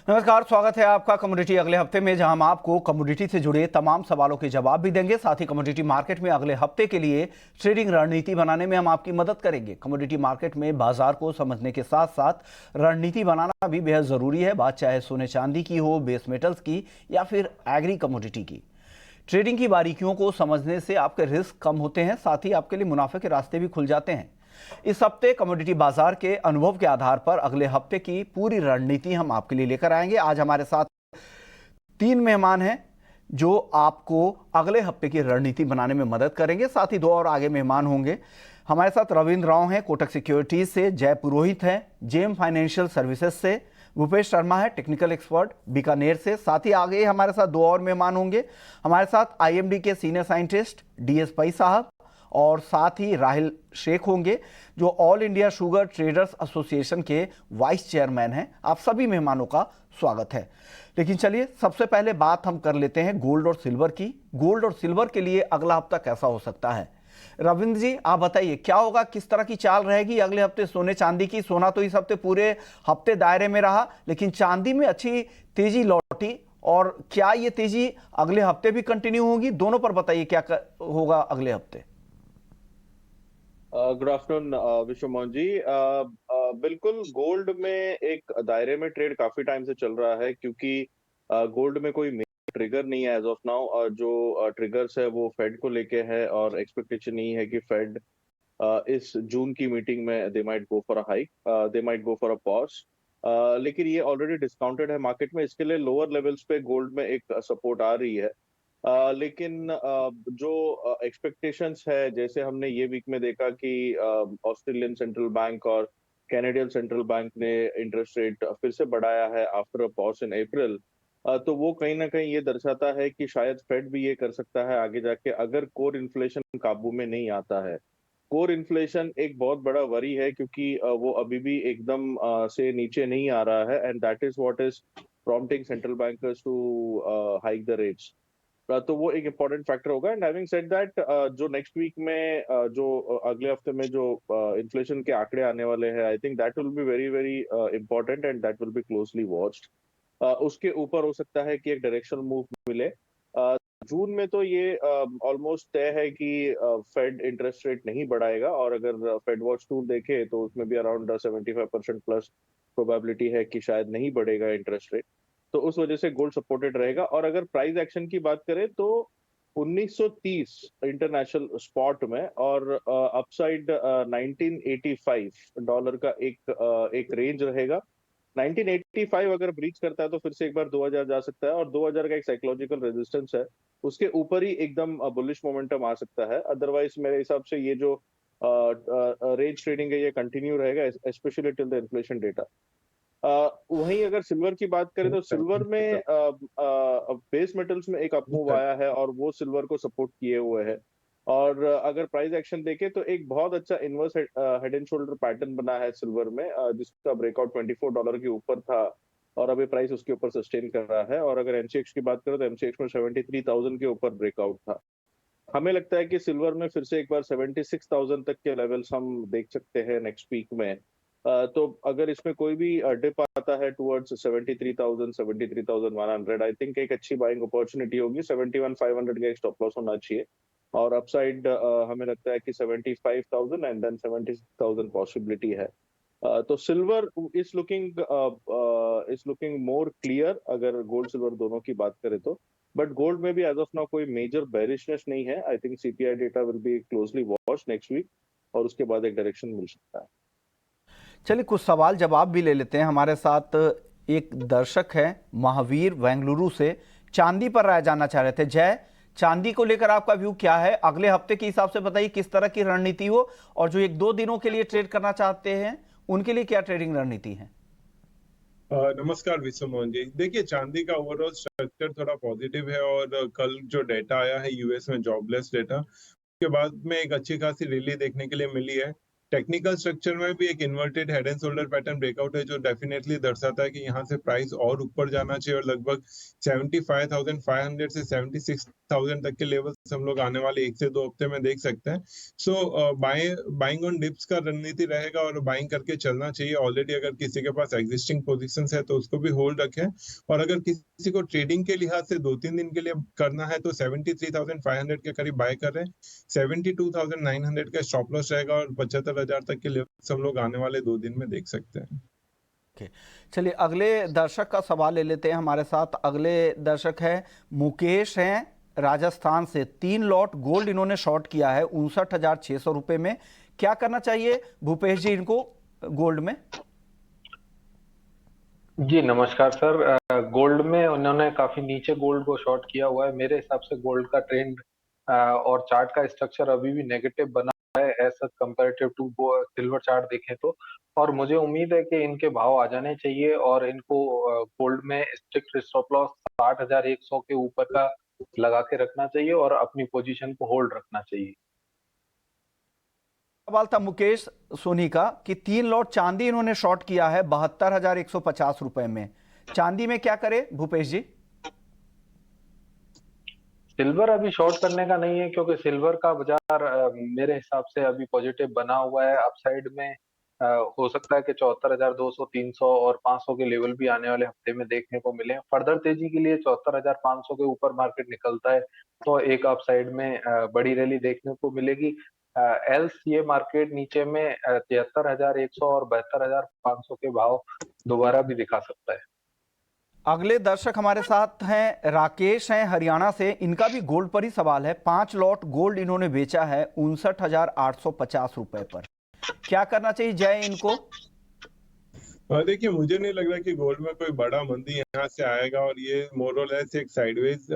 नमस्कार, स्वागत है आपका कमोडिटी अगले हफ्ते में, जहां हम आपको कमोडिटी से जुड़े तमाम सवालों के जवाब भी देंगे। साथ ही कमोडिटी मार्केट में अगले हफ्ते के लिए ट्रेडिंग रणनीति बनाने में हम आपकी मदद करेंगे। कमोडिटी मार्केट में बाजार को समझने के साथ साथ रणनीति बनाना भी बेहद जरूरी है, बात चाहे सोने चांदी की हो, बेस मेटल्स की या फिर एग्री कमोडिटी की। ट्रेडिंग की बारीकियों को समझने से आपके रिस्क कम होते हैं, साथ ही आपके लिए मुनाफे के रास्ते भी खुल जाते हैं। इस हफ्ते कमोडिटी बाजार के अनुभव के आधार पर अगले हफ्ते की पूरी रणनीति हम आपके लिए लेकर आएंगे। आज हमारे साथ 3 मेहमान हैं जो आपको अगले हफ्ते की रणनीति बनाने में मदद करेंगे। साथ ही 2 और आगे मेहमान होंगे। हमारे साथ रविंद्र राव हैं कोटक सिक्योरिटीज से, जय पुरोहित हैं जेम फाइनेंशियल सर्विसेज से, भूपेश शर्मा है टेक्निकल एक्सपर्ट बीकानेर से। साथ ही आगे हमारे साथ 2 और मेहमान होंगे। हमारे साथ आईएमडी के सीनियर साइंटिस्ट डीएस पई साहब और साथ ही राहिल शेख होंगे जो all India sugar traders association के वाइस चेयरमैन हैं। आप सभी मेहमानों का स्वागत है। लेकिन चलिए सबसे पहले बात हम कर लेते हैं गोल्ड और सिल्वर की। गोल्ड और सिल्वर के लिए अगला हफ्ता कैसा हो सकता है? रविंद्र जी, आप बताइए क्या होगा, किस तरह की चाल रहेगी अगले हफ्ते सोने चांदी की? सोना तो इस हफ्ते पूरे हफ्ते दायरे में रहा, लेकिन चांदी में अच्छी तेजी लौटी, और क्या ये तेजी अगले हफ्ते भी कंटिन्यू होगी? दोनों पर बताइए क्या होगा अगले हफ्ते। गुड आफ्टरनून विश्व मोहन जी। बिल्कुल गोल्ड में एक दायरे में ट्रेड काफी टाइम से चल रहा है, क्योंकि गोल्ड में कोई ट्रिगर नहीं है एज ऑफ नाउ, और जो ट्रिगर्स है वो फेड को लेके है, और एक्सपेक्टेशन नहीं है कि फेड इस जून की मीटिंग में they might go for a hike, they might go for a pause. लेकिन ये ऑलरेडी डिस्काउंटेड है मार्केट में, इसके लिए लोअर लेवल्स पे गोल्ड में एक सपोर्ट आ रही है। लेकिन जो एक्सपेक्टेशंस है, जैसे हमने ये वीक में देखा कि ऑस्ट्रेलियन सेंट्रल बैंक और कैनेडियन सेंट्रल बैंक ने इंटरेस्ट रेट फिर से बढ़ाया है आफ्टर अ पॉज इन अप्रैल। तो वो कहीं ना कहीं ये दर्शाता है कि शायद फेड भी ये कर सकता है आगे जाके, अगर कोर इन्फ्लेशन काबू में नहीं आता है। कोर इन्फ्लेशन एक बहुत बड़ा वरी है, क्योंकि वो अभी भी एकदम से नीचे नहीं आ रहा है, and that is what is prompting central bankers to hike the rates. तो वो एक इम्पोर्टेंट फैक्टर होगा। एंड हैविंग सेड दैट, जो नेक्स्ट वीक में जो अगले हफ्ते में जो इन्फ्लेशन के आंकड़े आने वाले हैं, I think that will be very very important, and that will be closely watched. उसके ऊपर हो सकता है कि एक डायरेक्शनल मूव मिले। जून में तो ये ऑलमोस्ट तय है कि फेड इंटरेस्ट रेट नहीं बढ़ाएगा, और अगर फेड वॉच टूल देखे तो उसमें भी अराउंड 75% प्लस प्रोबेबिलिटी है कि शायद नहीं बढ़ेगा इंटरेस्ट रेट। तो उस वजह से गोल्ड सपोर्टेड रहेगा। और अगर प्राइस एक्शन की बात करें तो 1930 इंटरनेशनल स्पॉट में, और अपसाइड $1985 का एक रेंज रहेगा। 1985 अगर ब्रीच करता है तो फिर से एक बार 2000 जा सकता है, और 2000 का एक साइकोलॉजिकल रेजिस्टेंस है, उसके ऊपर ही एकदम बुलिश मोमेंटम आ सकता है। अदरवाइज मेरे हिसाब से ये जो रेंज ट्रेडिंग है ये कंटिन्यू रहेगा, specially till the inflation data. वहीं अगर सिल्वर की बात करें तो सिल्वर में बेस मेटल्स में एक अपमूव आया है, और वो सिल्वर को सपोर्ट किए हुए है। और अगर प्राइस एक्शन देखें तो एक बहुत अच्छा inverse head and shoulder pattern बना है सिल्वर में, जिसका ब्रेकआउट $24 के ऊपर था, और अभी प्राइस उसके ऊपर सस्टेन कर रहा है। और अगर एमसीएक्स की बात करें तो एमसीएक्स में 73,000 के ऊपर ब्रेकआउट था। हमें लगता है कि सिल्वर में फिर से एक बार 76,000 तक के लेवल्स हम देख सकते हैं नेक्स्ट वीक में। तो अगर इसमें कोई भी डिप आता है टुवर्ड्स 73,000 73,100, आई थिंक एक अच्छी बाइंग अपॉर्चुनिटी होगी। 71,500 का एक स्टॉप लॉस होना चाहिए, और अपसाइड हमें लगता है कि 75,000 एंड देन 76,000 पॉसिबिलिटी है। तो silver is looking more clear अगर गोल्ड सिल्वर दोनों की बात करें तो। बट गोल्ड में भी एज ऑफ नाउ कोई मेजर बेरिशनेस नहीं है। I think CPI data will be closely watch next week, और उसके बाद एक डायरेक्शन मिल सकता है। चलिए कुछ सवाल जवाब भी ले लेते हैं। हमारे साथ एक दर्शक है महावीर बेंगलुरु से, चांदी पर राय जानना चाह रहे थे। जय, चांदी को लेकर आपका व्यू क्या है? अगले हफ्ते के हिसाब से बताइए किस तरह की रणनीति हो, और जो 1-2 दिनों के लिए ट्रेड करना चाहते हैं उनके लिए क्या ट्रेडिंग रणनीति है? नमस्कार विश्व मोहन जी। देखिए, चांदी का ओवरऑल स्ट्रक्चर थोड़ा पॉजिटिव है, और कल जो डेटा आया है यूएस में जॉबलेस डेटा, उसके बाद में एक अच्छी खासी रैली देखने के लिए मिली है। टेक्निकल स्ट्रक्चर में भी एक inverted head and shoulder pattern breakout है जो डेफिनेटली दर्शाता है कि यहाँ से प्राइस और ऊपर जाना चाहिए और लगभग 75,500 से 76,000 तक के लेवल्स हम लोग आने वाले 1 से 2 हफ्ते में देख सकते हैं। सो बाइंग ऑन डिप्स का रणनीति रहेगा और बाइंग करके चलना चाहिए। ऑलरेडी अगर किसी के पास एग्जिस्टिंग पोजीशंस है तो उसको भी होल्ड रखें और अगर किसी को ट्रेडिंग के लिहाज से 2-3 दिन के लिए करना है तो 73,500 के करीब बाय कर रहे हैं। 72,900 का स्टॉप लॉस रहेगा और 75,000 तक के लेवल्स हम लोग आने वाले 2 दिन में देख सकते हैं। चलिए अगले दर्शक का सवाल ले लेते हैं। हमारे साथ अगले दर्शक है मुकेश हैं राजस्थान से। 3 लॉट गोल्ड इन्होंने शॉर्ट किया है 59,600 रुपए में। क्या करना चाहिए भूपेश जी इनको गोल्ड में? जी नमस्कार सर। गोल्ड में उन्होंने काफी नीचे गोल्ड को शॉर्ट किया हुआ है। मेरे हिसाब से गोल्ड का ट्रेंड और चार्ट का स्ट्रक्चर अभी भी नेगेटिव बना है as such comparative to silver chart देखें तो। और मुझे उम्मीद है कि इनके भाव आ जाने चाहिए और इनको गोल्ड में स्ट्रिक्ट स्टॉप लॉस 60,100 के ऊपर का लगा के रखना चाहिए और अपनी पोजीशन को होल्ड रखना चाहिए। सवाल था मुकेश सोनी का कि 3 लॉट चांदी इन्होंने शॉर्ट किया है 72,150 रुपए में। चांदी में क्या करे भूपेश जी? सिल्वर अभी शॉर्ट करने का नहीं है क्योंकि सिल्वर का बाजार मेरे हिसाब से अभी पॉजिटिव बना हुआ है। अपसाइड में हो सकता है कि 74,200, 300 और 500 के लेवल भी आने वाले हफ्ते में देखने को मिले। फर्दर तेजी के लिए 74,500 के ऊपर मार्केट निकलता है तो एक अपसाइड में बड़ी रैली देखने को मिलेगी। एल्स ये मार्केट नीचे में 73,100 और 72,500 के भाव दोबारा भी दिखा सकता है। अगले दर्शक हमारे साथ हैं राकेश हैं हरियाणा से। इनका भी गोल्ड पर ही सवाल है। 5 लॉट गोल्ड इन्होंने बेचा है 59,850 रुपए पर। क्या करना चाहिए जय इनको? देखिए मुझे नहीं लग रहा कि गोल्ड में कोई बड़ा मंदी यहाँ से आएगा और ये मोर और लेस एक साइडवेज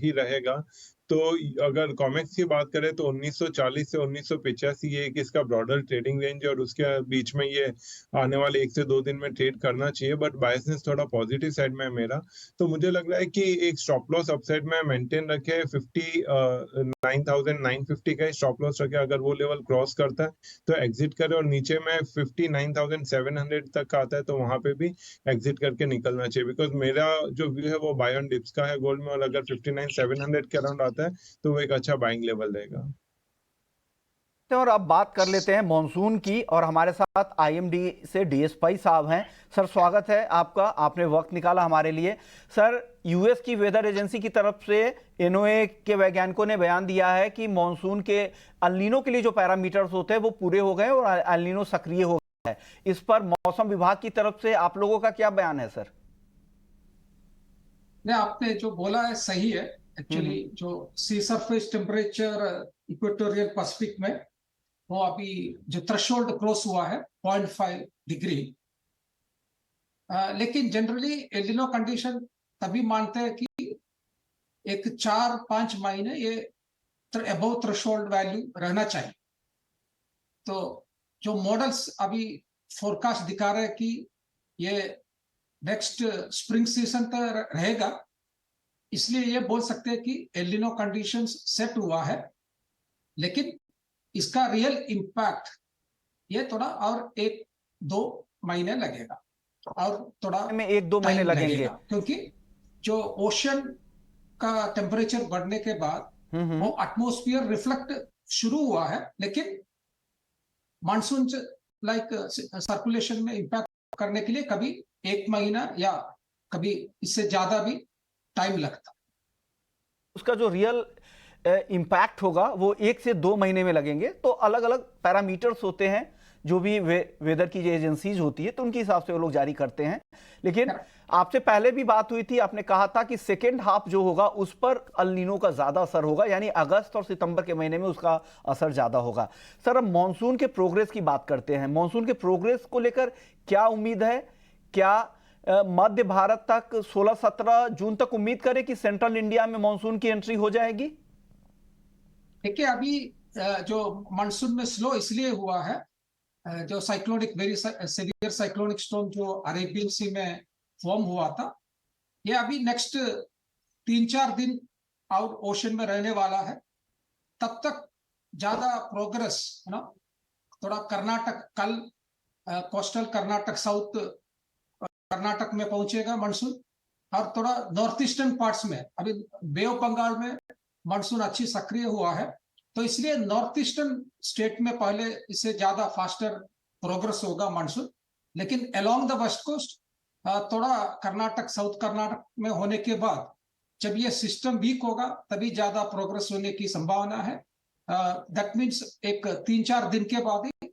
ही रहेगा। तो अगर कॉमेक्स की बात करें तो 1940 से 1985 ये एक इसका ब्रॉडर ट्रेडिंग रेंज है और उसके बीच में ये आने वाले 1 से 2 दिन में ट्रेड करना चाहिए। बट बायसनेस थोड़ा पॉजिटिव साइड में है मेरा, तो मुझे लग रहा है कि एक स्टॉप लॉस अपसाइड में मेंटेन रखे 59,950 का स्टॉप लॉस रखे। अगर वो लेवल क्रॉस करता है तो एग्जिट करे और नीचे में 59,700 तक आता है तो वहां पे भी एग्जिट करके निकलना चाहिए। बिकॉज मेरा जो व्यू है वो बाय ऑन डिप्स का है गोल्ड में और अगर 59,700 के अराउंड आता है तो वो एक अच्छा बाइंग लेवल रहेगा। और अब बात कर लेते हैं मॉनसून की और हमारे साथ आईएमडी से डीएस पई साहब हैं। सर स्वागत है आपका, आपने वक्त निकाला हमारे लिए। सर यूएस की वेदर एजेंसी की तरफ से एनओए के वैज्ञानिकों ने बयान दिया है कि मॉनसून के अल्नीनो के लिए जो पैरामीटर्स होते हैं वो पूरे हो गए और अल्नीनो सक्रिय हो गया है। इस पर मौसम विभाग की तरफ से आप लोगों का क्या बयान है सर? नहीं, आपने जो बोला है सही है। एक्चुअली जो सी सरफेस टेम्परेचर इक्वेटोरियल पैसिफिक में वो अभी जो थ्रेशोल्ड क्रॉस हुआ है 0.5 डिग्री। लेकिन जनरली एलिनो कंडीशन तभी मानते हैं कि एक 4-5 महीने ये अबव थ्रेशोल्ड वैल्यू रहना चाहिए। तो जो मॉडल्स अभी फोरकास्ट दिखा रहे हैं कि ये नेक्स्ट स्प्रिंग सीजन तक रहेगा, इसलिए ये बोल सकते हैं कि एलिनो कंडीशंस सेट हुआ है। लेकिन इसका रियल इम्पैक्ट ये थोड़ा और 1-2 महीने लगेगा और थोड़ा में 1-2 महीने लगेंगे क्योंकि जो ओशन का टेम्परेचर बढ़ने के बाद वो एटमॉस्फेयर रिफ्लेक्ट शुरू हुआ है, लेकिन मानसून लाइक सर्कुलेशन में इम्पैक्ट करने के लिए कभी 1 महीना या कभी इससे ज्यादा भी टाइम लगता। उसका जो रियल इम्पैक्ट होगा वो 1 से 2 महीने में लगेंगे। तो अलग अलग पैरामीटर्स होते हैं जो भी वेदर की जो एजेंसीज होती है तो उनके हिसाब से वो लोग जारी करते हैं। लेकिन आपसे पहले भी बात हुई थी, आपने कहा था कि सेकेंड हाफ जो होगा उस पर अल्नीनो का ज्यादा असर होगा, यानी अगस्त और सितंबर के महीने में उसका असर ज्यादा होगा। सर अब मॉनसून के प्रोग्रेस की बात करते हैं। मॉनसून के प्रोग्रेस को लेकर क्या उम्मीद है? क्या मध्य भारत तक 16-17 जून तक उम्मीद करें कि सेंट्रल इंडिया में मॉनसून की एंट्री हो जाएगी? देखिए अभी जो मानसून में स्लो इसलिए हुआ है, जो cyclonic very severe cyclonic storm जो अरेबियन सी में फॉर्म हुआ था, ये अभी नेक्स्ट 3-4 दिन और ओशन में रहने वाला है। तब तक ज्यादा प्रोग्रेस थोड़ा कर्नाटक कल कोस्टल कर्नाटक साउथ कर्नाटक में पहुंचेगा मानसून, और थोड़ा नॉर्थ ईस्टर्न पार्ट्स में अभी बे ऑफ बंगाल में मानसून अच्छी सक्रिय हुआ है, तो इसलिए नॉर्थ ईस्टर्न स्टेट में पहले इससे ज्यादा फास्टर प्रोग्रेस होगा मानसून। लेकिन अलोंग द वेस्ट कोस्ट थोड़ा कर्नाटक साउथ कर्नाटक में होने के बाद जब ये सिस्टम वीक होगा तभी ज्यादा प्रोग्रेस होने की संभावना है। दैट मीन्स एक 3-4 दिन के बाद ही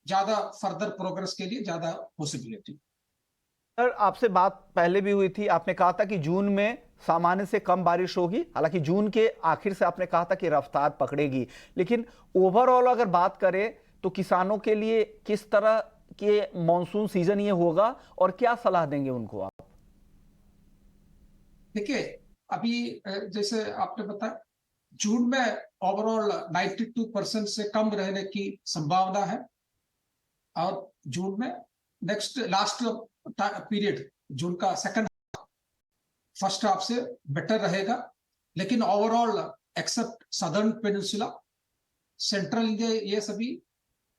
ज्यादा फर्दर प्रोग्रेस के लिए ज्यादा पॉसिबिलिटी। सर, आपसे बात पहले भी हुई थी, आपने कहा था कि जून में सामान्य से कम बारिश होगी, हालांकि जून के आखिर से आपने कहा था कि रफ्तार पकड़ेगी, लेकिन ओवरऑल अगर बात करें तो किसानों के लिए किस तरह के मॉनसून सीजन ये होगा और क्या सलाह देंगे उनको आप? देखिए, अभी जैसे आपने बताया जून में ओवरऑल 92% से कम रहने की संभावना है, और जून में नेक्स्ट लास्ट पीरियड जून का सेकंड फर्स्ट हाफ से बेटर रहेगा। लेकिन overall except southern peninsula, central India, ये सभी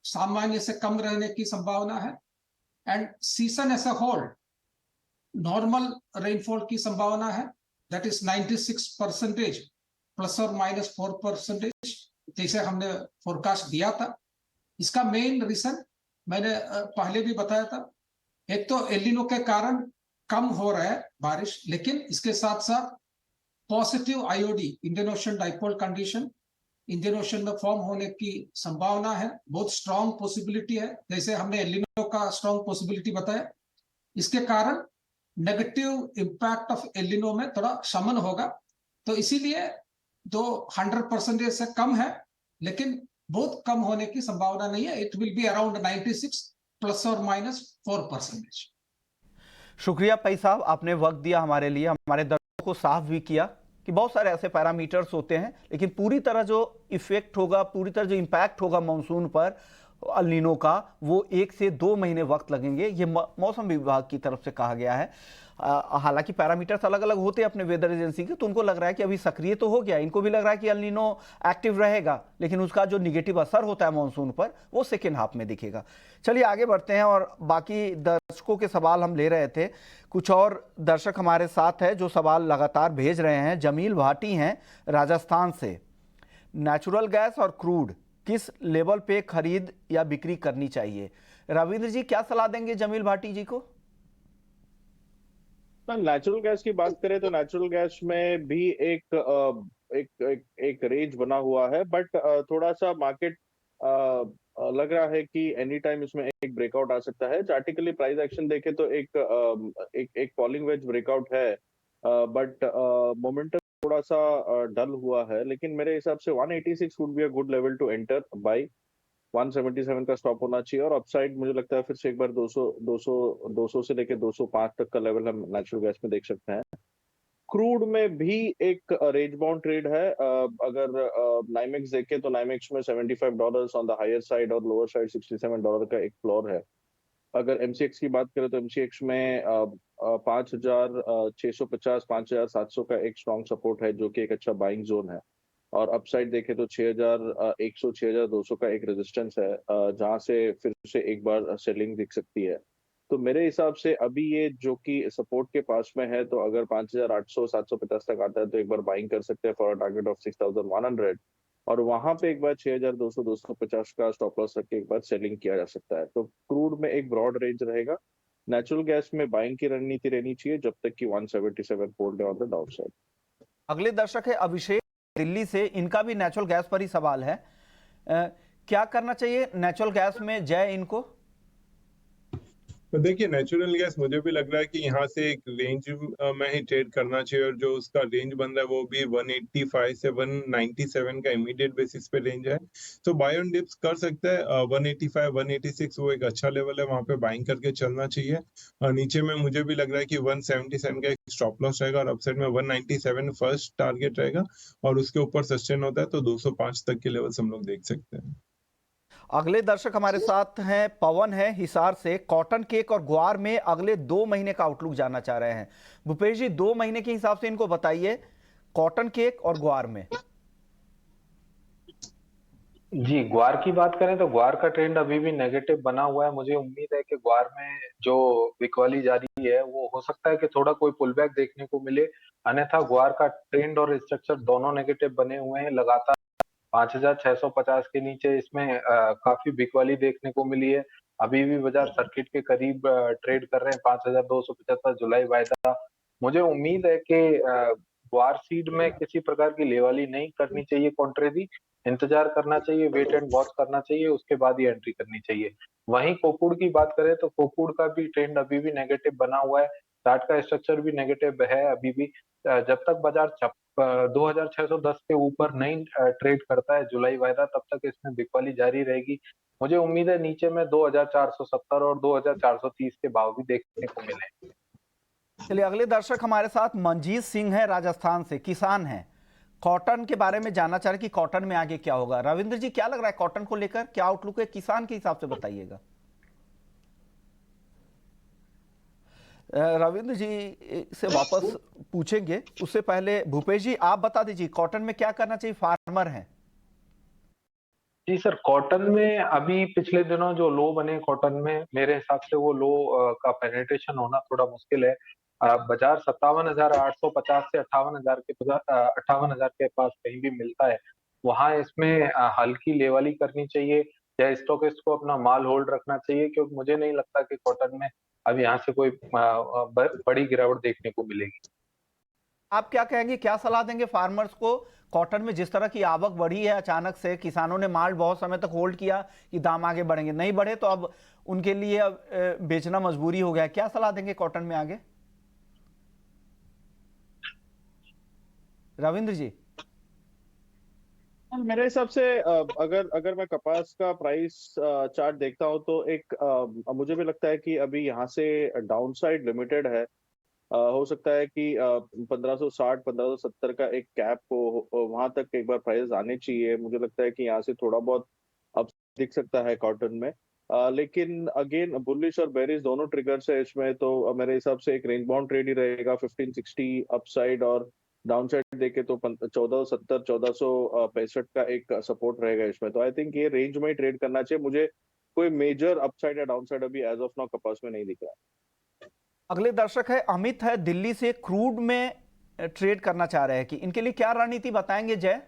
सामान्य से कम रहने की संभावना है। And season as a whole normal rainfall की संभावना है, दैट इज 96% ±4%, जैसे हमने फोरकास्ट दिया था। इसका मेन रीजन मैंने पहले भी बताया था, एक तो एलिनो के कारण कम हो रहा है बारिश, लेकिन इसके साथ साथ positive IOD Indian ocean dipole condition Indian ocean में फॉर्म होने की संभावना है, बहुत स्ट्रांग पॉसिबिलिटी है, जैसे हमने एलिनो का स्ट्रांग पॉसिबिलिटी बताया। इसके कारण नेगेटिव इंपैक्ट ऑफ एलिनो में थोड़ा शमन होगा, तो इसीलिए जो 100% से कम है, लेकिन बहुत कम होने की संभावना नहीं है। It will be around 96 ±4%। शुक्रिया पई साहब, आपने वक्त दिया हमारे लिए, हमारे दर्शकों को साफ भी किया कि बहुत सारे ऐसे पैरामीटर्स होते हैं, लेकिन पूरी तरह जो इफेक्ट होगा, पूरी तरह जो इम्पैक्ट होगा मॉनसून पर अल नीनो का, वो 1 से 2 महीने वक्त लगेंगे, ये मौसम विभाग की तरफ से कहा गया है। हालांकि पैरामीटर्स अलग अलग होते हैं अपने वेदर एजेंसी के, तो उनको लग रहा है कि अभी सक्रिय तो हो गया, इनको भी लग रहा है कि अल नीनो एक्टिव रहेगा, लेकिन उसका जो निगेटिव असर होता है मॉनसून पर वो सेकेंड हाफ में दिखेगा। चलिए आगे बढ़ते हैं, और बाकी दर्शकों के सवाल हम ले रहे थे। कुछ और दर्शक हमारे साथ है जो सवाल लगातार भेज रहे हैं। जमील भाटी हैं राजस्थान से, नेचुरल गैस और क्रूड किस लेवल पे खरीद या बिक्री करनी चाहिए? रविंद्र जी क्या सलाह देंगे जमील भाटी जी को? नेचुरल गैस की बात करें तो नेचुरल गैस में भी एक रेंज बना हुआ है, बट थोड़ा सा मार्केट लग रहा है कि एनी टाइम इसमें एक ब्रेकआउट आ सकता है। चार्टिकली प्राइस एक्शन देखे तो एक फॉलिंग वेज ब्रेकआउट है, बट मोमेंटम थोड़ा सा डल हुआ है। लेकिन मेरे हिसाब से 186 would be a good level to enter buy. 177 का स्टॉप होना चाहिए, और अपसाइड मुझे लगता है फिर से एक बार 200 से लेकर 205 तक का लेवल हम नेचुरल गैस में देख सकते हैं। क्रूड में भी एक रेंज बाउंड ट्रेड है। अगर नाइमेक्स देखें तो नाइमेक्स में $75 ऑन द हायर साइड और लोअर साइड $67 का एक फ्लोर है। अगर एमसीएक्स की बात करें तो एमसीएक्स में 5650 5700 का एक स्ट्रॉन्ग सपोर्ट है, जो कि एक अच्छा बाइंग जोन है। और अपसाइड देखें तो 6100 6200 का एक रेजिस्टेंस है, जहां से फिर से एक बार सेलिंग दिख सकती है। तो मेरे हिसाब से अभी ये जो कि सपोर्ट के पास में है, तो अगर 5800 750 तक आता है तो एक बार बाइंग कर सकते हैं फॉर अ टारगेट ऑफ 6100, और वहां पे एक बार 6200 250 का स्टॉप लॉस रख के एक बार सेलिंग किया जा सकता है। तो क्रूड में एक ब्रॉड रेंज रहेगा। नेचुरल गैस में बाइंग की रणनीति रहनी चाहिए जब तक कि 177 होल्ड है ऑन द डाउन साइड। अगले दर्शक है अभिषेक दिल्ली से, इनका भी नेचुरल गैस पर ही सवाल है। क्या करना चाहिए नेचुरल गैस में जय इनको? तो देखिए, नेचुरल गैस मुझे भी लग रहा है कि यहाँ से एक रेंज में ही ट्रेड करना चाहिए, और जो उसका रेंज बन रहा है वो भी 185 से 197 का इमीडिएट बेसिस पे रेंज है। तो बाय ऑन डिप्स कर सकते हैं। 185 186 वो एक अच्छा लेवल है, वहां पे बाइंग करके चलना चाहिए। और नीचे में मुझे भी लग रहा है कि 177 का एक स्टॉप लॉस रहेगा, और अपसाइड में 197 फर्स्ट टारगेट रहेगा, और उसके ऊपर सस्टेन होता है तो 205 तक के लेवल्स हम लोग देख सकते हैं। अगले दर्शक हमारे साथ हैं पवन है हिसार से, कॉटन केक और ग्वार में अगले 2 महीने का आउटलुक जानना चाह रहे हैं। भूपेश जी 2 महीने के हिसाब से इनको बताइए, कॉटन केक और ग्वार में। जी, ग्वार की बात करें तो ग्वार का ट्रेंड अभी भी नेगेटिव बना हुआ है। मुझे उम्मीद है कि ग्वार में जो बिकवाली जारी है वो हो सकता है कि थोड़ा कोई पुल बैक देखने को मिले। अन्यथा ग्वार का ट्रेंड और स्ट्रक्चर दोनों नेगेटिव बने हुए हैं। लगातार 5,650 के नीचे इसमें काफी बिकवाली देखने को मिली है। अभी भी बाजार सर्किट के करीब ट्रेड कर रहे हैं। 5,275 जुलाई वायदा। मुझे उम्मीद है कि वार सीड में किसी प्रकार की लेवाली नहीं करनी चाहिए कॉन्ट्रेरी, इंतजार करना चाहिए, वेट एंड वॉच करना चाहिए, उसके बाद ही एंट्री करनी चाहिए। वहीं कोपुड़ की बात करें तो कोपुड़ का भी ट्रेंड अभी भी नेगेटिव बना हुआ है। चार्ट का स्ट्रक्चर भी नेगेटिव है अभी भी। जब तक बाजार 2610 के ऊपर नहीं ट्रेड करता है जुलाई वायदा, तब तक इसमें बिकवाली जारी रहेगी। मुझे उम्मीद है नीचे में 2470 और 2430 के भाव भी देखने को मिले। चलिए, अगले दर्शक हमारे साथ मंजीत सिंह है, राजस्थान से, किसान हैं। कॉटन के बारे में जानना चाह रहे कि कॉटन में आगे क्या होगा। रविंद्र जी, क्या लग रहा है कॉटन को लेकर, क्या आउटलुक है किसान के हिसाब से, बताइएगा। रविंद्र जी से वापस पूछेंगे, उससे पहले भूपेश जी आप बता दीजिए कॉटन में क्या करना चाहिए, फार्मर हैं। जी सर, कॉटन में अभी पिछले दिनों जो लो बने कॉटन में, मेरे हिसाब से वो लो का पेनिट्रेशन होना थोड़ा मुश्किल है। बाजार 57,850 से 58,000 के पास कहीं भी मिलता है, वहां इसमें हल्की लेवली करनी चाहिए या स्टॉकिस्ट को अपना माल होल्ड रखना चाहिए, क्योंकि मुझे नहीं लगता कि कॉटन में अब यहाँ से कोई बड़ी गिरावट देखने को मिलेगी। आप क्या कहेंगे, क्या सलाह देंगे फार्मर्स को? कॉटन में जिस तरह की आवक बढ़ी है, अचानक से किसानों ने माल बहुत समय तक होल्ड किया कि दाम आगे बढ़ेंगे, नहीं बढ़े तो अब उनके लिए अब बेचना मजबूरी हो गया। क्या सलाह देंगे कॉटन में आगे, रविंद्र जी? मेरे हिसाब से अगर अगर मैं कपास का प्राइस चार्ट देखता हूँ तो एक मुझे भी लगता है कि अभी यहाँ से डाउनसाइड लिमिटेड है। हो सकता है कि 1560 1570 का एक कैप हो, वहां तक एक बार प्राइस आने चाहिए। मुझे लगता है कि यहाँ से थोड़ा बहुत अब दिख सकता है कॉटन में। लेकिन अगेन बुलिश और बेरिश दोनों ट्रिगर्स है इसमें, तो मेरे हिसाब से एक रेंज बाउंड ट्रेड ही रहेगा। 1560 अपसाइड और डाउनसाइड देखे तो 1470 1465 का एक सपोर्ट रहेगा इसमें। तो आई थिंक ये रेंज में ही ट्रेड करना चाहिए। मुझे कोई मेजर अपसाइड या डाउनसाइड अभी एज ऑफ नाउ कपास में नहीं दिख रहा है। अगले दर्शक है अमित, है दिल्ली से, क्रूड में ट्रेड करना चाह रहे हैं कि इनके लिए क्या रणनीति बताएंगे जय?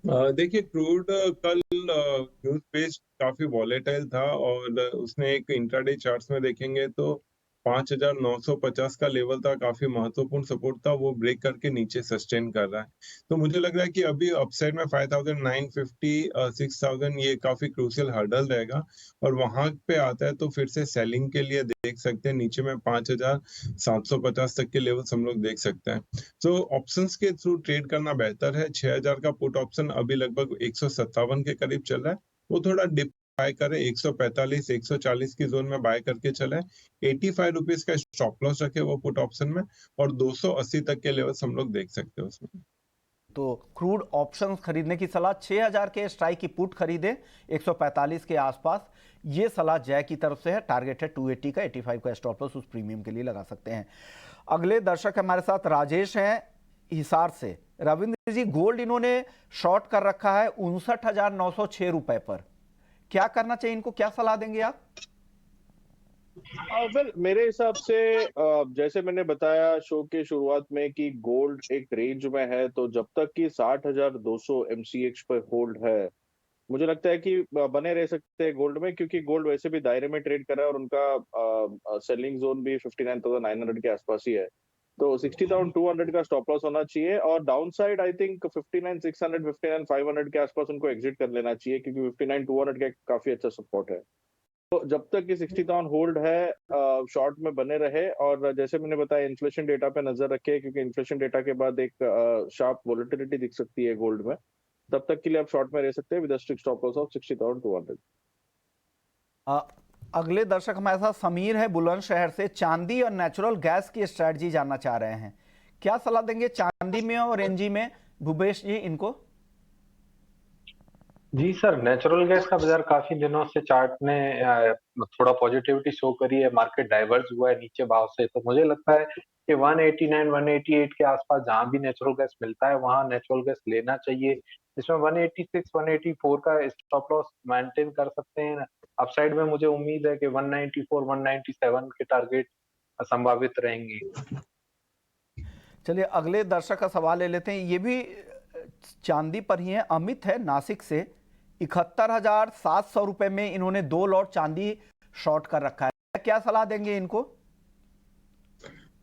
देखिए, क्रूड कल न्यूज बेस्ड काफी वॉलेटाइल था और उसने एक इंट्राडे चार्ट्स में देखेंगे तो 5,950 का लेवल था, काफी महत्वपूर्ण सपोर्ट था, वो ब्रेक करके नीचे सस्टेन कर रहा है। तो मुझे लग रहा है कि अभी अपसाइड में 5,950 6,000 ये काफी क्रूशियल हर्डल रहेगा और वहां पे आता है तो फिर से सेलिंग के लिए देख सकते हैं। नीचे में 5,750 तक के लेवल्स हम लोग देख सकते हैं। तो ऑप्शंस के थ्रू ट्रेड करना बेहतर है। 6,000 का पुट ऑप्शन अभी लगभग 157 के करीब चल रहा है, वो थोड़ा डिप बाय करें, 145 140 की जोन में बाय करके चले। 85 रुपीज का स्टॉप लॉस रखे वो पुट ऑप्शन में और 280 तक के लेवल्स हम लोग देख सकते हैं उसमें। तो क्रूड ऑप्शंस खरीदने की सलाह, 6000 के स्ट्राइक की पुट खरीदे 145 के आसपास, ये सलाह जय की तरफ से है। टारगेट है 280 का, 85 का स्टॉप लॉस उस प्रीमियम के लिए लगा सकते हैं। अगले दर्शक हमारे साथ राजेश हैं हिसार से। रविंद्र जी, गोल्ड इन्होंने शॉर्ट कर रखा है 59,906 रुपए पर, क्या करना चाहिए इनको, क्या सलाह देंगे आप? वेल मेरे हिसाब से जैसे मैंने बताया शो के शुरुआत में कि गोल्ड एक रेंज में है, तो जब तक कि 60,200 MCX पर होल्ड है, मुझे लगता है कि बने रह सकते हैं गोल्ड में, क्योंकि गोल्ड वैसे भी दायरे में ट्रेड कर रहा है और उनका सेलिंग जोन भी 59,900 के आसपास ही है। तो 60,200 का स्टॉप लॉस होना चाहिए और डाउन साइड आई थिंक 59,600 59,500 के आसपास उनको एग्जिट कर लेना चाहिए, क्योंकि 59,200 का काफी अच्छा सपोर्ट है। तो जब तक कि 60,000 होल्ड है, शॉर्ट में बने रहे। और जैसे मैंने बताया इन्फ्लेशन डेटा पे नजर रखे, क्योंकि इन्फ्लेशन डेटा के बाद एक शार्प वोलेटिलिटी दिख सकती है गोल्ड में। तब तक के लिए आप शॉर्ट में रह सकते हैं with strict stop loss of 60,200। अगले दर्शक हमारे साथ समीर है बुलंदशहर से, चांदी और नेचुरल गैस की स्ट्रेटजी जानना चाह रहे हैं, क्या सलाह देंगे चांदी में और एनजी में, भूपेश जी इनको? जी सर, नेचुरल गैस का बाजार काफी दिनों से चार्ट ने थोड़ा पॉजिटिविटी शो करी है, मार्केट डाइवर्ज हुआ है नीचे भाव से, तो मुझे लगता है कि 189 188 के आसपास जहां भी नेचुरल गैस मिलता है वहां नेचुरल गैस लेना चाहिए। इसमें 186 184 का स्टॉप लॉस मेंटेन कर सकते हैं। अपसाइड में मुझे उम्मीद है कि 194 197 के टारगेट संभावित रहेंगे। चलिए अगले दर्शक का सवाल ले लेते हैं, ये भी चांदी पर ही है। अमित है नासिक से, 71,700 रुपए में इन्होंने 2 लॉट चांदी शॉर्ट कर रखा है, क्या सलाह देंगे इनको?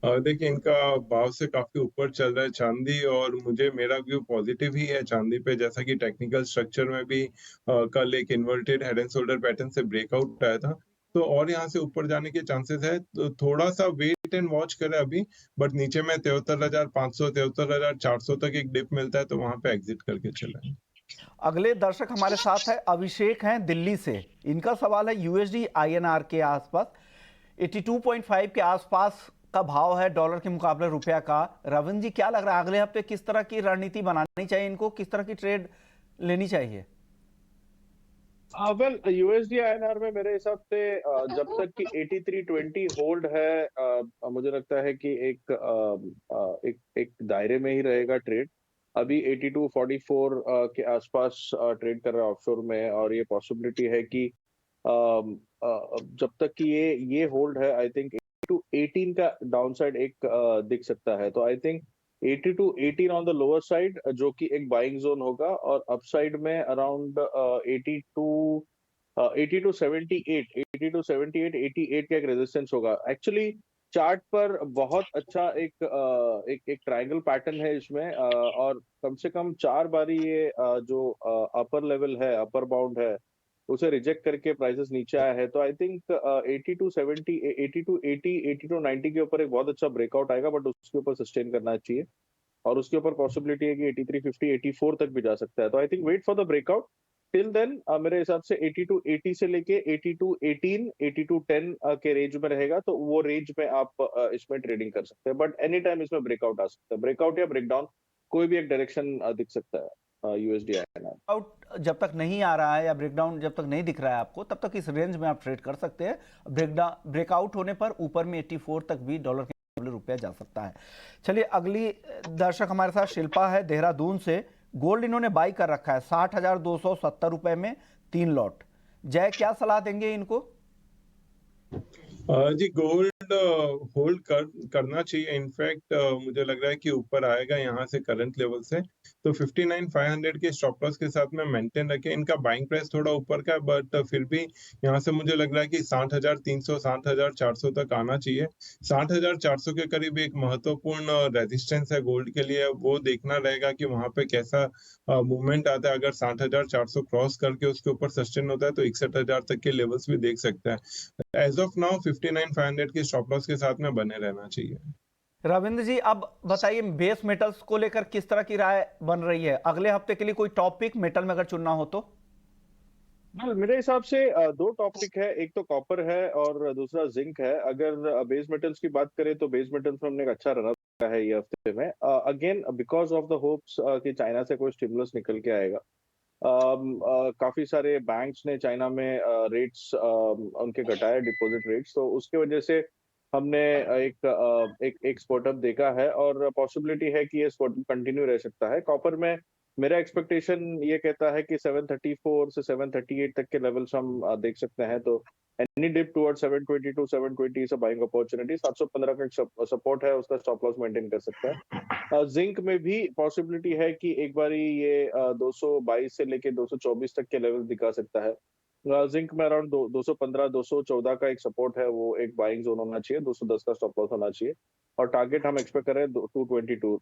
देखिए इनका भाव से काफी ऊपर चल रहा है चांदी, और मेरा व्यू पॉजिटिव ही है चांदी पे। जैसा कि टेक्निकल स्ट्रक्चर में भी कल एक inverted head and shoulder pattern से ब्रेकआउट आया था, तो और यहाँ से ऊपर जाने के चांसेस है। तो थोड़ा सा वेट एंड वॉच करें अभी, बट नीचे में 73,500 73,400 तक एक डिप मिलता है तो वहां पे एग्जिट करके चलें। अगले दर्शक हमारे साथ है अभिषेक हैं दिल्ली से। इनका सवाल है यूएसडी आईएनआर के आसपास 82.5 के आसपास का भाव है डॉलर के मुकाबले रुपया का। रविंद्र जी, क्या लग रहा है अगले हफ्ते किस तरह की रणनीति बनानी चाहिए इनको, किस तरह की ट्रेड लेनी चाहिए? वेल यूएसडी आईएनआर में मेरे हिसाब से जब तक कि 8320 होल्ड है, मुझे लगता है कि एक दायरे में ही रहेगा ट्रेड। अभी 8244 के आसपास ट्रेड कर रहा है ऑफशोर में, और ये पॉसिबिलिटी है कि जब तक कि ये होल्ड है, आई थिंक 8218 का डाउनसाइड एक दिख सकता है। तो I think 80 to 18 on the lower side जो कि एक बाइंग जोन होगा, और अपसाइड में अराउंड 80 to 78 88 का एक रेजिस्टेंस होगा। एक्चुअली चार्ट पर बहुत अच्छा एक ट्रायंगल पैटर्न है इसमें, और कम से कम 4 बारी ये जो अपर लेवल है, अपर बाउंड है, उसे रिजेक्ट करके प्राइसेस नीचे आया है। तो I think 80 to 70 80 to 80 80 to 90 के ऊपर एक बहुत अच्छा ब्रेकआउट आएगा, बट उसके ऊपर सस्टेन करना चाहिए, और उसके ऊपर पॉसिबिलिटी है कि 8350 84 तक भी जा सकता है। तो I think wait for the breakout. Till then मेरे हिसाब से 80 to 80 से लेके 80 to 18 80 to 10 के रेंज में रहेगा, तो वो रेंज में आप इसमें ट्रेडिंग कर सकते हैं। बट एनी टाइम इसमें ब्रेकआउट आ सकता है, ब्रेकआउट या ब्रेकडाउन, कोई भी एक डायरेक्शन दिख सकता है यूएसडी आईएनआर। आउट जब तक नहीं आ रहा है या ब्रेकडाउन जब तक नहीं दिख रहा है आपको, तब तक इस रेंज में आप ट्रेड कर सकते हैं। ब्रेकआउट होने पर ऊपर में 84 तक भी डॉलर के मुकाबले रुपया जा सकता है। चलिए अगली दर्शक हमारे साथ शिल्पा है देहरादून से। गोल्ड इन्होंने बाई कर रखा है 60,270 रुपए में 3 लॉट। जय, क्या सलाह देंगे इनको? जी गोल्ड होल्ड करना चाहिए। इनफैक्ट मुझे लग रहा है कि ऊपर आएगा यहाँ से करंट लेवल से, तो 59,500 के स्टॉप लॉस के साथ में मेंटेन रखें। इनका बाइंग प्राइस थोड़ा ऊपर का है, बट फिर भी यहाँ से मुझे लग रहा है कि 60,300 60,400 तक आना चाहिए। 60,400 के करीब एक महत्वपूर्ण रेजिस्टेंस है गोल्ड के लिए, वो देखना रहेगा कि वहां पे कैसा मूवमेंट आता है। अगर 60,400 क्रॉस करके उसके ऊपर सस्टेन होता है तो 61,000 तक के लेवल्स भी देख सकता है। एज ऑफ नाउ 59,500 के स्टॉप लॉस के साथ में बने रहना चाहिए। रविंद्र जी, अब बताइए बेस मेटल्स को लेकर किस तरह की राय बन रही है अगले हफ्ते के लिए? कोई टॉपिक मेटल में अगर चुनना हो तो? मेरे हिसाब से 2 टॉपिक है, एक तो कॉपर है और दूसरा जिंक है। अगर बेस मेटल्स की बात करें तो बेस मेटल्स में हमने एक अच्छा रन अप है ये हफ्ते में, again because of the hopes कि चाइना से कोई स्टिमुलस निकल के आएगा। काफी सारे बैंक्स ने चाइना में रेट्स उनके घटाए, डिपॉजिट रेट्स, तो उसके वजह से हमने एक स्पॉट अप देखा है, और पॉसिबिलिटी है कि ये स्पॉट अप कंटिन्यू रह सकता है। कॉपर में मेरा एक्सपेक्टेशन ये कहता है कि 734 से 738 तक के लेवल्स हम देख सकते हैं। तो any dip toward 722 720 is a buying opportunity. 715 का सपोर्ट है, उसका स्टॉप लॉस मेंटेन कर सकता है। जिंक में भी पॉसिबिलिटी है कि एक बारी ये 222 से लेके 224 तक के लेवल दिखा सकता है। जिंक में अराउंड 215 214 का एक सपोर्ट है, वो एक बाइंग जोन होना चाहिए। 210 का स्टॉप लॉस होना चाहिए, और टारगेट हम एक्सपेक्ट कर रहे हैं 222।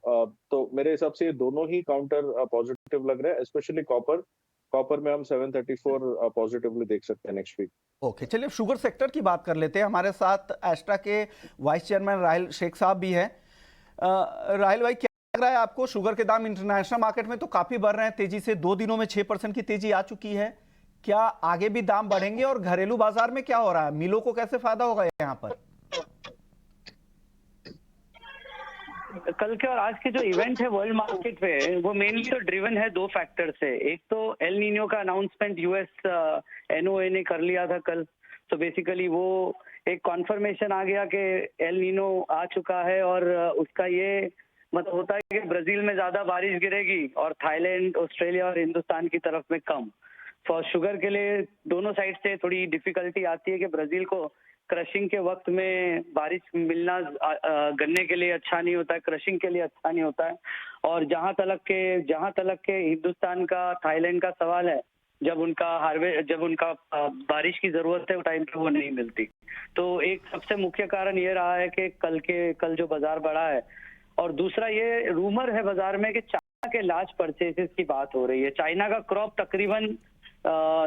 तो मेरे हिसाब से ये दोनों ही काउंटर पॉजिटिव लग रहे हैं, स्पेशली कॉपर में हम 734 पॉजिटिवली देख सकते हैं नेक्स्ट वीक। ओके, चलिए शुगर सेक्टर की बात कर लेते हैं। हमारे साथ एस्ट्रा के वाइस चेयरमैन राहिल शेख साहब भी हैं। राहिल भाई, क्या लग रहा है आपको? शुगर के दाम इंटरनेशनल मार्केट में तो काफी बढ़ रहे हैं तेजी से, 2 दिनों में 6% की तेजी आ चुकी है। क्या आगे भी दाम बढ़ेंगे, और घरेलू बाजार में क्या हो रहा है? मिलों को कैसे फायदा होगा यहाँ पर? कल के और आज के जो इवेंट है वर्ल्ड मार्केट पे, वो मेनली तो ड्रिवन है दो फैक्टर से। एक तो एल नीनो का अनाउंसमेंट यूएस एनओए ने कर लिया था कल, तो बेसिकली वो एक कॉन्फर्मेशन आ गया कि एल नीनो आ चुका है, और उसका ये मतलब होता है कि ब्राजील में ज्यादा बारिश गिरेगी और थाईलैंड, ऑस्ट्रेलिया और हिंदुस्तान की तरफ में कम। फॉर शुगर के लिए दोनों साइड से थोड़ी डिफिकल्टी आती है कि ब्राजील को क्रशिंग के वक्त में बारिश मिलना गन्ने के लिए अच्छा नहीं होता है, क्रशिंग के लिए अच्छा नहीं होता है। और जहां तलक के हिंदुस्तान का, थाईलैंड का सवाल है, जब उनका बारिश की जरूरत है, वो टाइम पे वो नहीं मिलती। तो एक सबसे मुख्य कारण ये रहा है कि कल जो बाजार बढ़ा है। और दूसरा ये रूमर है बाजार में कि चाइना के लार्ज परचेसेस की बात हो रही है। चाइना का क्रॉप तकरीबन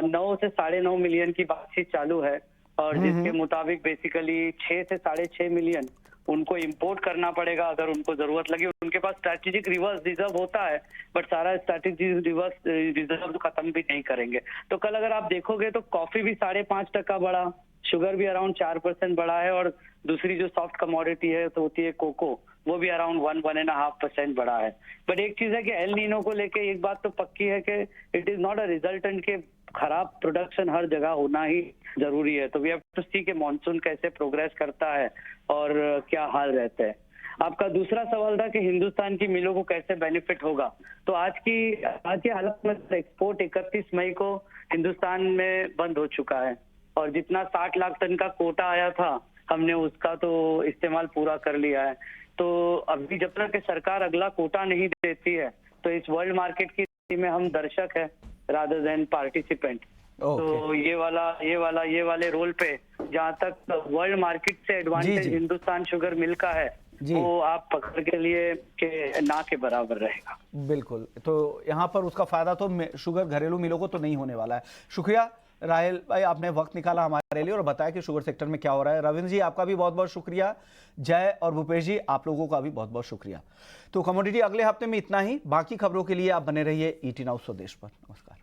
9 से 9.5 मिलियन की बातचीत चालू है, और जिसके मुताबिक बेसिकली 6 से 6.5 मिलियन उनको इंपोर्ट करना पड़ेगा अगर उनको जरूरत लगे। उनके पास स्ट्रैटेजिक रिवर्स रिजर्व होता है, बट सारा स्ट्रैटेजिक रिवर्स रिजर्व खत्म भी नहीं करेंगे। तो कल अगर आप देखोगे तो कॉफी भी 5.5% बढ़ा, शुगर भी अराउंड 4% बढ़ा है, और दूसरी जो सॉफ्ट कमोडिटी है तो होती है कोको, वो भी अराउंड 1.5% बढ़ा है। बट एक चीज है कि एल नीनो को लेके एक बात तो पक्की है कि it is not a resultant के खराब प्रोडक्शन हर जगह होना ही जरूरी है। तो वी हैव टू सी कि मॉनसून कैसे प्रोग्रेस करता है और क्या हाल रहता है। आपका दूसरा सवाल था कि हिंदुस्तान की मिलों को कैसे बेनिफिट होगा। तो आज की हालत में एक्सपोर्ट 31 मई को हिंदुस्तान में बंद हो चुका है, और जितना 60 लाख टन का कोटा आया था हमने उसका तो इस्तेमाल पूरा कर लिया है। तो अभी जब तक सरकार अगला कोटा नहीं देती है, तो इस वर्ल्ड मार्केट की में हम दर्शक है रादर देन पार्टिसिपेंट। तो ये वाले रोल पे जहाँ तक वर्ल्ड मार्केट से एडवांटेज हिंदुस्तान शुगर मिल का है, वो आप पकड़ के लिए के ना के बराबर रहेगा। बिल्कुल, तो यहाँ पर उसका फायदा तो शुगर घरेलू मिलों को तो नहीं होने वाला है। शुक्रिया राहेल भाई, आपने वक्त निकाला हमारे लिए और बताया कि शुगर सेक्टर में क्या हो रहा है। रविंद्र जी, आपका भी बहुत बहुत शुक्रिया। जय और भूपेश जी, आप लोगों का भी बहुत बहुत शुक्रिया। तो कमोडिटी अगले हफ्ते में इतना ही। बाकी खबरों के लिए आप बने रहिए ET Now स्वदेश पर। नमस्कार।